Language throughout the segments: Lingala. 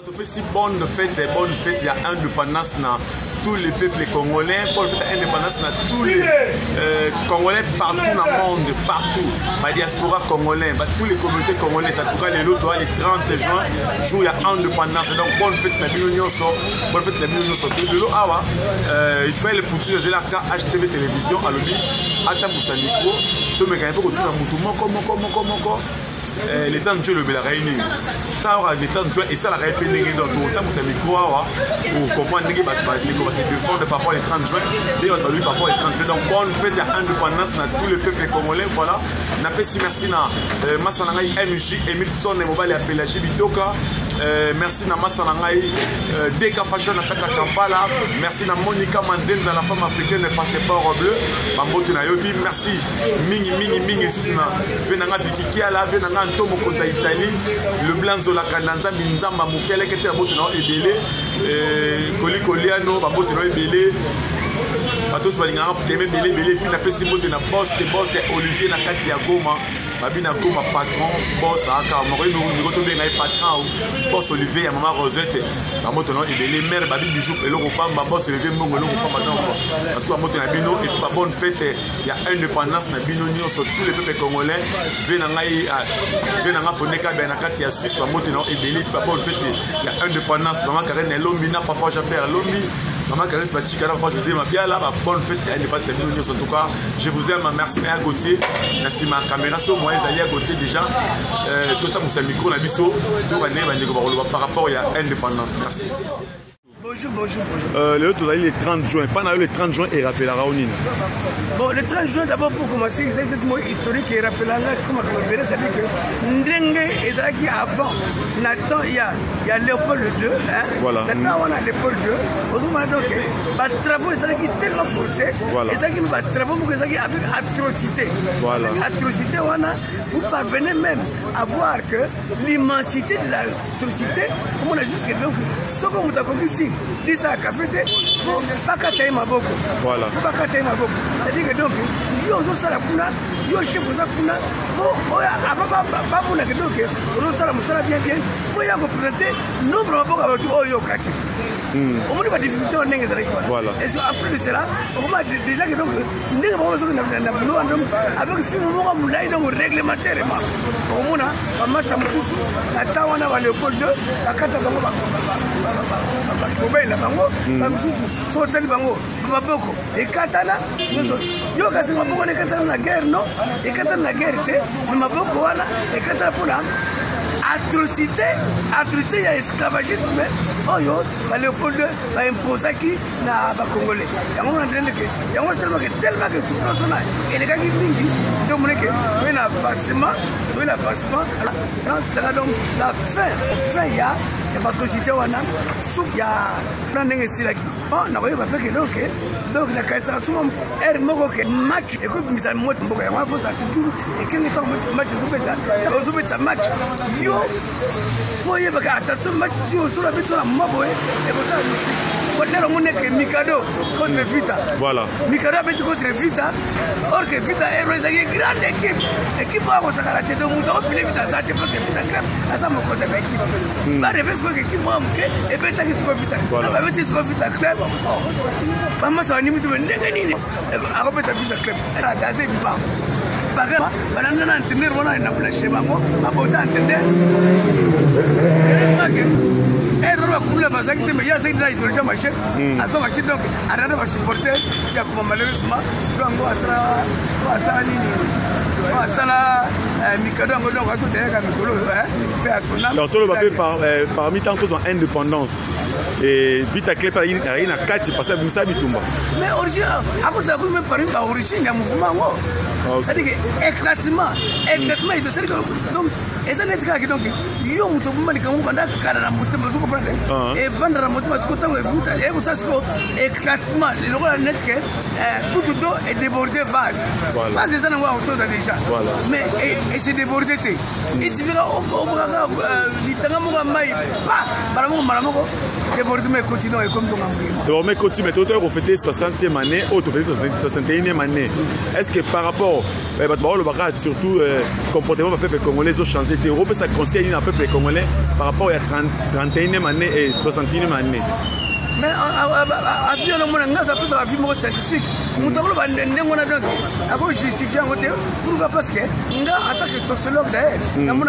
Si bonne fête, il y a indépendance dans tous les peuples congolais, bonne fête indépendance dans tous les Congolais partout dans le monde, partout, la diaspora congolaise, tous les communautés congolaises, en tout cas les lots, les 30 juin, jour il y a indépendance, donc bonne fête la Bionion, bonne fête la Bionion, le lot Awa, Ismaël Poutu, j'ai la HTV télévision, à l'objet, à ta bouche à micro, tu me gagnes beaucoup de temps, comment les temps de Dieu le bel réuni. Ça aura des temps de Dieu et ça la répété dans tout temps pour se micro pour comprendre que comment se défendre par rapport les 30 juin et on a lu par rapport les 30 juin. Donc bonne fête à indépendance dans tous les peuples congolais. Voilà. On appelle si merci na Massanangai MJ Emilson et Mobile appelé Bitoka. Merci na Massanangai Deka Fashion à Kampala. Merci na Monica Manzenza la femme africaine passeport bleu. Bambote na yobi. Merci mingi ici na Venanga Vikikia la Venanga Tomo Kota Italie, le blanc Zola Kandanza, Minzamba Mukele, qui était à Boteno et Belé, Koli Koliano, Boteno et Belé. Tous les gens qui aiment Belé, puis la PC Botena Boss, Olivier Nakati Agoma, Babina Goma, patron, Boss, Aka, Mori, patron, Boss Olivier, Maman Rosette, Boteno et Belé, mère Babi Bijou, et l'Europamba, Boss Olivier Mongo, l'Europamba, en tout cas, Botena Bino, et pas bonne fête, il y a indépendance, Nabino, sur tous les peuples congolais, Venanga Foneka Benakati à Suisse, Boteno et Belé, pas bonne fête, il y a indépendance, Maman Karen Lomina, Papa Japper Lomi, Maman Karen Spatika, Papa José Mapiala, bonne fête, indépendance, en tout cas, je vous aime, merci à Gauthier, merci ma caméra, sur moi, d'ailleurs, Gauthier déjà, tout à mon micro, la biseau, par rapport à indépendance, merci. Bonjour. Le autre, le 30 juin. Pendant le 30 juin, il rappelle la Raounine. Bon, le 30 juin, d'abord, pour commencer, c'est un mot historique et rappelle la c'est-à-dire que Ndenge et avant, Nathan, il y a Léopold II. Hein? Voilà. Nathan, on a Léopold II. Aujourd'hui, donc, les travaux, c'est tellement forcés. Voilà. Et ça qui nous travaux pour que ça avec atrocité. Voilà. Avec atrocité, vous parvenez même à voir que l'immensité de l'atrocité, comme on a juste que donc, ce que vous avez compris ici, dit ça à café, il faut pas qu'attaquer ma boque. Voilà. Il faut pas qu'attaquer ma boque. C'est-à-dire que donc, il y a aussi la puna, il y a aussi la puna, il faut, avant pas pour la que donc, on a bien, il faut y avoir présenté, nombre de boques avec oh yo kati. On a des difficultés en Nengue. Voilà. Et en plus de cela, on a déjà que donc, Nengue avec le film donc réglementairement. On a Massa Moutousou, la Tawana va Léopold II, la Katabango, la Bango, la Moussou, Sotel Bango, Maboko, et Katana, yo kasi Maboko ne Katana la guerre, non? Et Katana la guerre, mais Maboko wana, et Katana pour la atrocité, il y a esclavagisme, oh yo, Léopold II va imposer qui na Congolais. Il y a tellement que tout ça, et les gars qui mingi, donc on est que il y a un effacement, donc la fin, il y a l'atrocité, il y a un silaki. On n'a pas fait que donc la catastrophe est match, et comme ça, moi, il faut ça toujours, et quand il match, match, yo, faut y avoir attention, match, sur la bête, sur la maboé, et pour ça, on est Mikado contre Vita. Voilà. Mikado a battu contre Vita. Or que Vita est une grande équipe. L'équipe va avoir sa caractère. Donc, nous avons pu Vita. Ça, c'est parce que Vita club. À ça, mon conseil de l'équipe. Bah, les gens qui l'équipe m'a manqué. Et bien, t'as dit que Vita. T'as pas dit que Vita club. Maman, ça va nous mettre une négative. À remettre Vita club. Elle a dansé vivant. Par exemple, on a entendu, on a flasché, on a entendu. Et on a coulé ma sac, mais il y a cette idéologie machette. À son machette, donc, à la va supporter, qui a comme malheureusement, tu as ça, Mikado, on a tout derrière Mikolo, alors, tout le papier parmi tant qu'ils ont indépendance. Et vite à clé par une à 4, parce que ça bitumba. Mais origine, à cause de la même par une origine, il y a un mouvement. C'est-à-dire que éclatement, il doit se dire donc, et ça n'est pas que donc, il y a un mouvement qui est et vendre la moto, parce que vous savez, éclatement, le droit net que tout d'eau est débordé vase. Vase, c'est ça, on voit autour déjà. Mais, et c'est débordé. Il suffira au bras, il t'en a pas. Malamoko, démordement continue et comme désormais, continue, mais tu as fêté 60e année, ou tu as fêté 61e année. Est-ce que par rapport, surtout, comportement du peuple congolais ont changé? Tu as ça conseil au peuple congolais par rapport à 31e année et 61e année? Mais à vie, ça peut être un film scientifique. Nous avons justifié en côté. Pourquoi? Parce que nous, en tant que sociologue, nous avons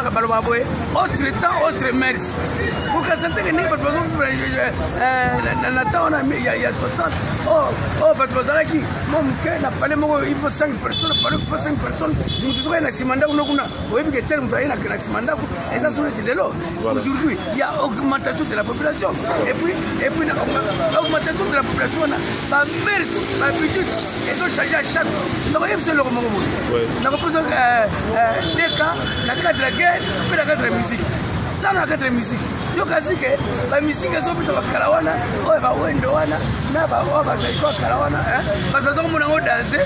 autre temps, autre mers. Pour que ça ne soit pas il y a 60. Il faut 5 personnes. Il faut 5 personnes. Nous sommes à Simanda. Et ça, c'est aujourd'hui, il y a augmentation de la population. Et puis l'augmentation de la population, ma mère, ma habitude, elles ont changé à chaque fois. Donc, il y a besoin de nous avons besoin des cas, la cadre de la guerre, puis la cadre de la musique. Dans la cadre de la musique, il y a aussi que la musique est au bout de la Karawana, ou la Wendowana, la Zaiko Karawana, parce que nous avons dansé,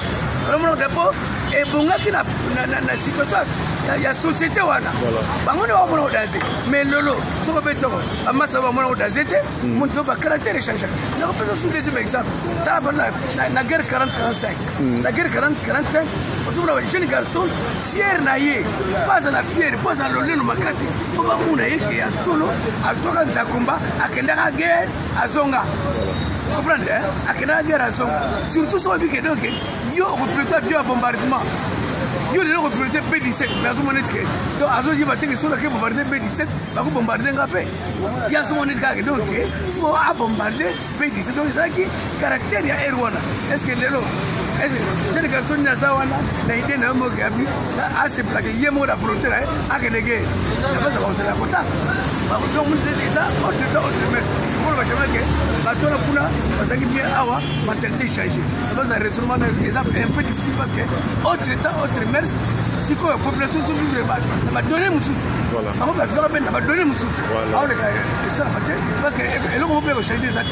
nous avons d'abord, et bon, il y a une situation, il y a une société, nous avons dansé, mais Lolo, ce qu'on peut dire, à Massa, nous avons dansé, nous avons un caractère échangé. Nous avons besoin de des exemples. La guerre 40-45, la guerre 40-45, nous avons un jeune garçon fier naïe, pas en fier, pas en l'olé, nous makasi, pour pas mon naïe qui est solo, à Zonga Nzakumba, à Kendara guerre, à Zonga. Vous comprenez, hein? À Kendara guerre, à Zonga. Surtout sur le but que donc, il y a un vieux bombardement. Il y a une priorité B17, mais à ce moment-là, donc à ce moment-là, il faut bombarder B17, il faut bombarder Ngapé. Il y a ce moment-là, donc il faut bombarder B17. Donc c'est ça qui caractère ya Erwana. Est-ce que les lots, est-ce que les garçons n'a pas na idée na mo qui a vu à se plaquer yemo la frontière à que les guerres. Il va se la quota. Donc on dit ça autre temps autre messe. Pour le chemin que bateau la puna parce que bien awa mentalité changer. Donc ça retournement est un peu difficile parce que autre temps autre messe. Si quoi la population se vivre mal, on va donner mon souffle. Voilà. On va faire peine, on va donner mon souffle. Voilà. Ça parce que et l'on peut changer ça.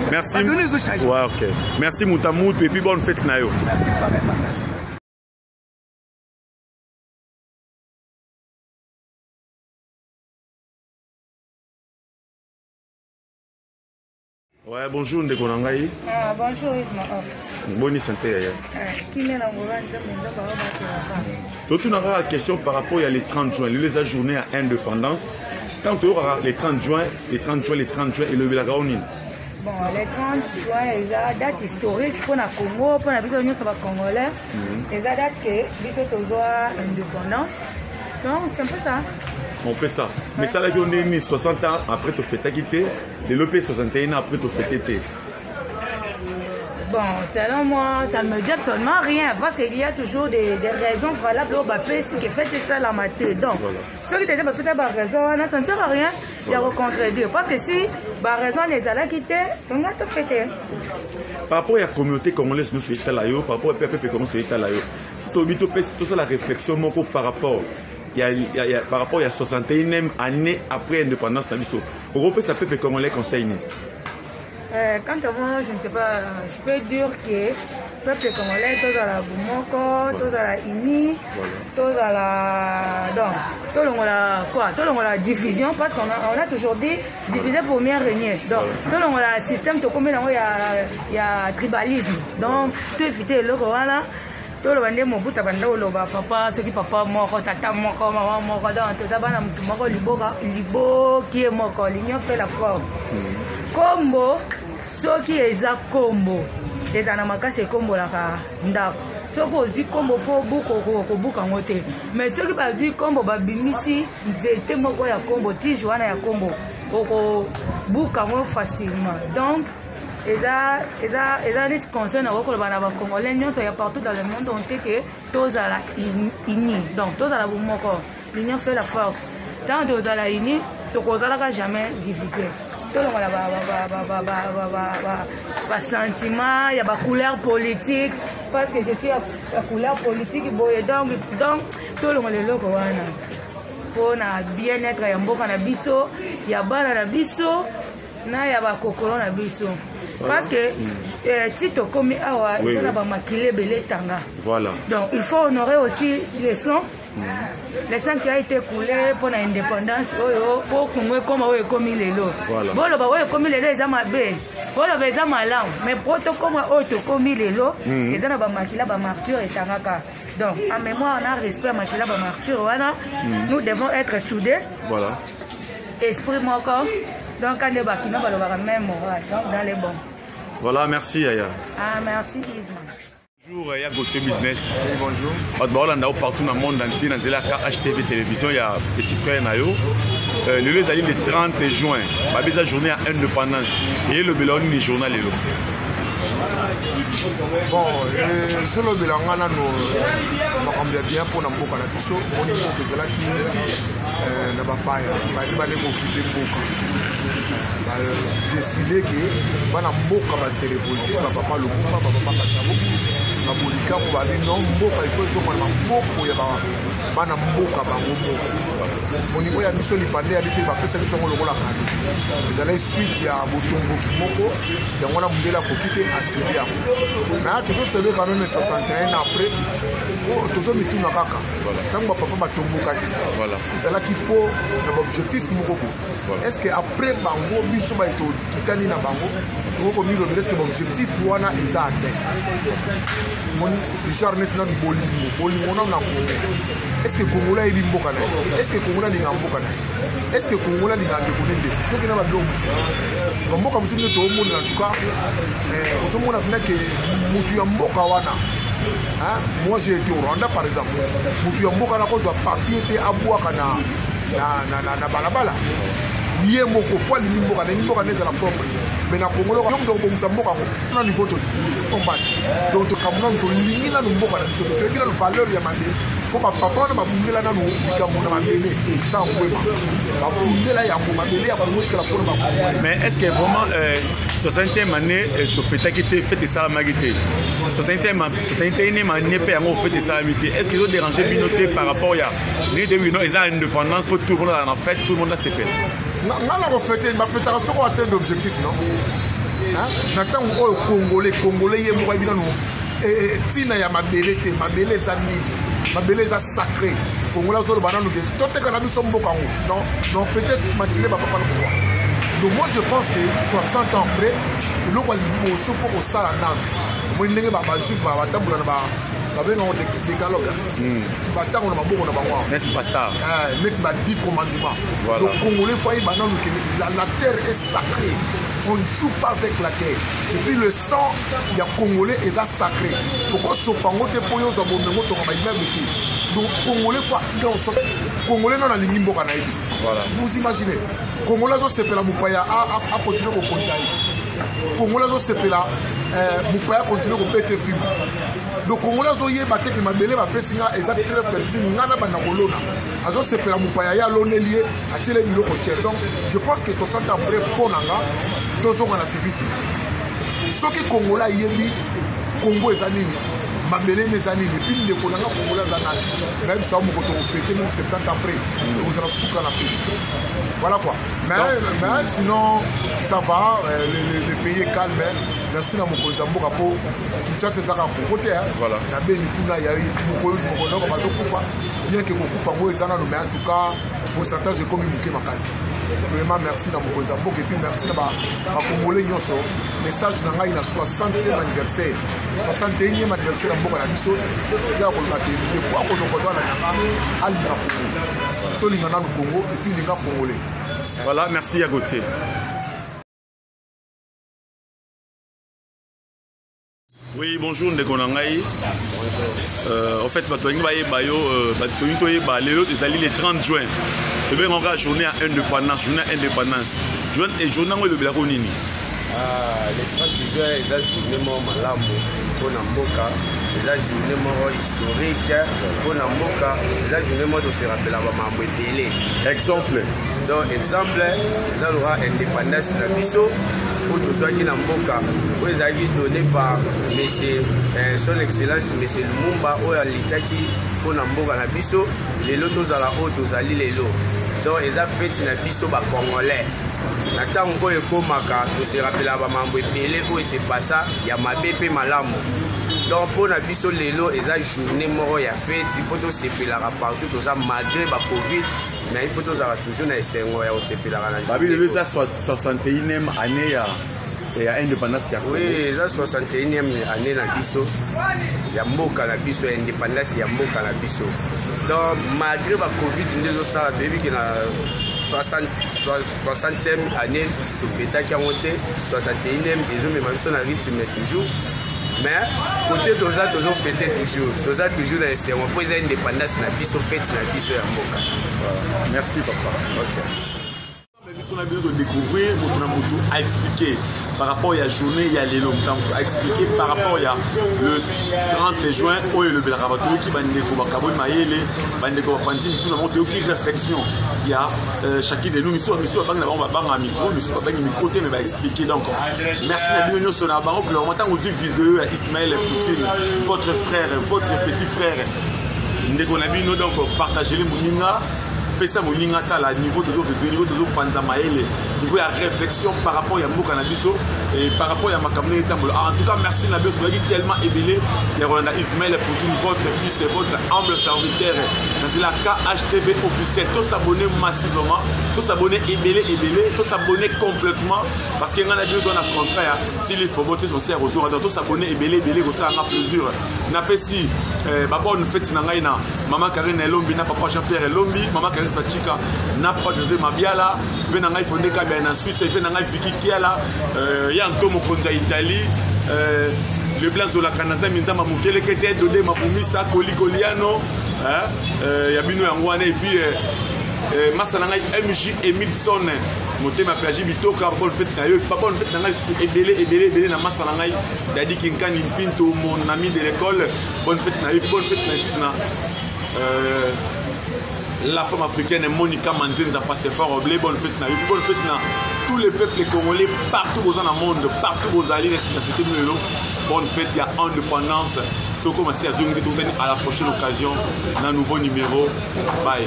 Merci. Ouais, ok. Merci Moutamout et puis bonne fête Nayo. Merci pareillement. Merci. Ouais, bonjour Ndeko Nangai. Ah, bonjour Ismaël. Bonne santé. Qui est là? Donc, tu as une question par rapport à les 30 juin, les journée à indépendance. Quand tu auras les 30 juin et le Belagaonine. Bon, les 30 juin, il y a une date historique pour le Congo, pour la vision de Congolais. Il y a une date qui est l'indépendance. Donc, c'est un peu ça. On fait ça. Mais ça, là, on est mis 60 ans après te faire quitter, et l'OP 61 ans après te faire quitter. Bon, selon moi, ça ne me dit absolument rien, parce qu'il y a toujours des raisons valables au Bapé qui fait ça la matière. Donc, ceux qui disent que c'est pas raison, ça ne sert à rien de recontredire. Parce que si la raison les a quittés, on va tout fêter. Par rapport à la communauté congolaise, nous sommes là, par rapport au peuple congolais, nous sommes là. C'est tout ça la réflexion par rapport. Par rapport à la 61e année après l'indépendance, Europe, ça peut être congolais conseil. Quant à moi, je ne sais pas, je peux dire que le peuple congolais, tout à la Boumoko, tout à la Ini, tout à la. Donc, tout le monde a quoi? Tout le monde a division, parce qu'on a toujours dit diviser pour mieux régner. Donc, tout le monde a un système, tout comme il y a tribalisme. Donc, tout éviter le Corona. Tout le monde est mon bout à papa, ceux qui papa mort, tata mort, maman mort, tout ça, libo qui est mort, l'union fait la force. Combo, ceux qui est à combo, les anamakas c'est combo la ndako. Ceux qui ont combo pour beaucoup en côté. Mais ceux qui ont combo, babimisi, c'est moko ya combo, tijuana ya combo, beaucoup facilement. Donc, ils ont des conseils dans le Congolais, il y a partout dans le monde entier que tous à la unis. Donc, tous à la Boumoko, l'union fait la force. Tant que tous à la unis, tu ne jamais diviser. Tout le monde a un sentiment, il y a une couleur politique, parce que je suis la couleur politique, donc tout le monde est là pour bien-être, il y a un biso, il y a un biso, il y a un kokoro na biso. Parce que Tito comme awa, il y a un maquillé belé tanga. Voilà. Donc il faut honorer aussi les sons. le sang qui a été coulé pour l'indépendance, pour Congo comme on est commis les lots. Voilà. Bon, on commis les lots, ils ont ma belle. Voilà, ils ont ma langue. Mais protocole comme on commis les lots, ils ont ma makila, ma martyr et tangaka. Donc, en mémoire, on a respect à makila, ma martyr. Voilà. Nous devons être soudés. Voilà. Esprit mon corps. Donc, quand les bakina va avoir même morale. Donc, dans les bons. Voilà, merci Aya. Ah, merci Isma. Bonjour, il y a Gauthier Business. Oui, bonjour. Partout dans le monde entier, dans la HTV Télévision, il y a petit frère Nayo. Le lieu est le 30 juin. Il y a la journée à indépendance. Et le bilan du journal est là. Bon, je le bilan, on a bien pour nous beaucoup de choses. On a beaucoup de choses qui ne va pas décider que bana mboka va se révolter, papa Lumumba, papa Kachabuku, Mabolika pour aller non mboka il faut se prendre mboka ya bana mboka bango mboka. Au niveau ya mission lipande ya lite ba pesa biso ngolo la kado. Les allez suite ya botombo kimoko ya ngona mundela kokite asibia. Na toujours celui quand même 61 après toujours mituna kaka. Tango papa batomboka ki. Voilà. Les allez qui po l'objectif moko. Est-ce que après bango biso ba eto kitani na bango ko miro est-ce que l'objectif wana eza atteint? Mon genre maintenant bolingo na Congo. Est-ce que Congolais est mboka na? Est-ce que Congolais ni mboka na? Est-ce que Congolais ni ndekonende? Donc na ba donc mboka mususu to monde en tout cas on mona que mutu ya mboka wana. Hein? Moi j'ai été au Rwanda par exemple. Mutu ya mboka na ko zo papier te abwaka na balabala. Yé moko poil ni mboka neza la propre. Mais na Congolais comme donc bonza mboka na niveau to combat. Donc kamuna to lingi na mboka na biso to kila valeur ya mande. Ko papa na babundela na no kamuna mabele sans kwema. Babundela ya ko mabele ya ko la forme. Mais est-ce que vraiment 60e année to fête qui était fête ça magité. 61e année pe yango fête ça magité. Est-ce qu'ils ont dérangé binoté par rapport à les deux non ils ont indépendance pour tout le monde en fait tout le monde a ses pères. Ngala ko fêter ma fédération ko atteindre l'objectif non. Hein? N'attend au Congolais yé mo bina no. Tina ya mabele te mabele za nini. Mabele za sacré. Congolais zo bana no ke tote kana biso mboka ngo. Non fêter matile ba papa no quoi. Donc moi je pense que 60 ans après le ko li so faut ko sala nan. Mo ndenge ba juif ba tambula na ba on décalogue. Batango na maboko na bango. N'est pas ça. Mais tu vas 10 commandements. Voilà. Donc Congolais foyer banano la terre est sacrée. On ne joue pas avec la terre. Et puis le sang il y a Congolais est sacré. Pourquoi sopango te poyo za bomengo to ba iba beki. Donc Congolais fois dans Congolais non na limbo kana ibi. Voilà. Vous imaginez Congolais zo sepela mupaya a continuer ko konzai. Congolais zo sepela mupaya continuer ko péter film. Donc Congolais zoye batte que mabele ba pesinga eza très fertile ngana bana kolona azo sepela mupaya ya lonelier atile biloko cher. Donc je pense que 60 ans après ponanga tozo na service soki Congolais yebi Congo ezali mabele ezali et puis le konanga Congolais ezali même ça mo ko to fêter même 70 ans après vous allez souka na fête. Voilà quoi. Mais sinon ça va le pays est calme. Merci na mokonzi mboka po Kinshasa ezaka kokote voilà na beni kuna ya mokono ko bazo kufa bien que kokufa ngo ezana no mais en tout cas pourcentage comme muke makasi. Vraiment merci na mokonzi mboka et puis merci na ba congolais nyonso. Message na ngai na 60e anniversaire 61e anniversaire mboka na biso ezaka ko lati de quoi ko zokoza na nyanga ali na Congo to linga na Congo et puis linga congolais. Voilà, merci à Gauthier. Oui, bonjour Ndekonangaï. En fait, le 30 juin. Le journée à indépendance. Journée où le Blagonini. Le 30 juin, c'est la journée malamu pour Namboka. C'est la journée historique pour Namboka. C'est la journée où on se rappelle à Mambo Délé. Exemple. Donc, exemple, ça aura indépendance de la Bisso. Pour tout ça qui n'a pas vous avez donné par son excellence M. Lumumba ou à l'État qui pour Namboka na biso les lotos à la haute aux alliés les lots donc ils ont fait na biso ba congolais na tango ko ekomaka to se rappela ba mambo epele ko se passa ya mabepe malamu donc pour na biso lelo eza journée moko ya fête il faut tosepelaka partout toza malgré ba covid mais il faut tozala toujours na esengo ya kosepelaka na babi lelo eza 61e année ya indépendance ya oui eza 61e année na biso ya mboka na biso ya indépendance ya mboka na biso donc malgré ba covid nde ezosala toyebi ke na 60e année tofetaki yango te 61e ezomema biso na rythme toujours mais côté tozofete toza toujours na esengo mpo eza indépendance na biso fete na biso ya mboka. Merci papa. On a besoin de découvrir, à expliquer par rapport à la journée, il y a les longs temps, à expliquer par rapport à le 30 juin, où est le Belrabato qui va nous découvrir, va nous découvrir, tout le monde, qui réflexion. Il y a chacun de nous, on va un micro, mais va expliquer. Donc, merci à nous, sur la banque, le moment où vous vidéo à Ismaël Poutine, votre frère, votre petit frère, nous avons donc partagé les mounina. Pesa moninga tala niveau de panza maele niveau ya réflexion par rapport à mboka na biso et par rapport à makambo etambola. En tout cas merci na biso baki tellement ébélé ya Rwanda Ismaël Poutine votre fils et votre humble serviteur dans la KHTV officiel. Tous s'abonner massivement, tous s'abonner ébélé, tous s'abonner complètement parce que ngana bio dans contrat s'il faut voter son serre aux jours tous s'abonner ébélé ko ça a plaisir. Na pesi baba on fait na ngai na maman Karine Lombi na papa Jean-Pierre Lombi maman Karine Fachika na papa José Mabiala vena ngai fondé kabia na Suisse vena ngai Vicky Kiala ya Antomo Konza Italie le blanc zola Canada minzama mukele kete dodé mapumisa kolikoliano ya bino yango wana et puis masana ngai MJ Emilson motema plaji bitoka bonne fête na yo papa bonne fête na ngai ébélé na masana ngai dadi kinkani Pinto mon ami de l'école bonne fête na yo bonne fête na la femme africaine Monica Manzenza passe par Oblé bonne fête na yo bonne fête na tous les peuples congolais partout dans le monde partout vous allez c'était mieux bonne fête il y a indépendance ce qu'on à la prochaine occasion d'un nouveau numéro bye.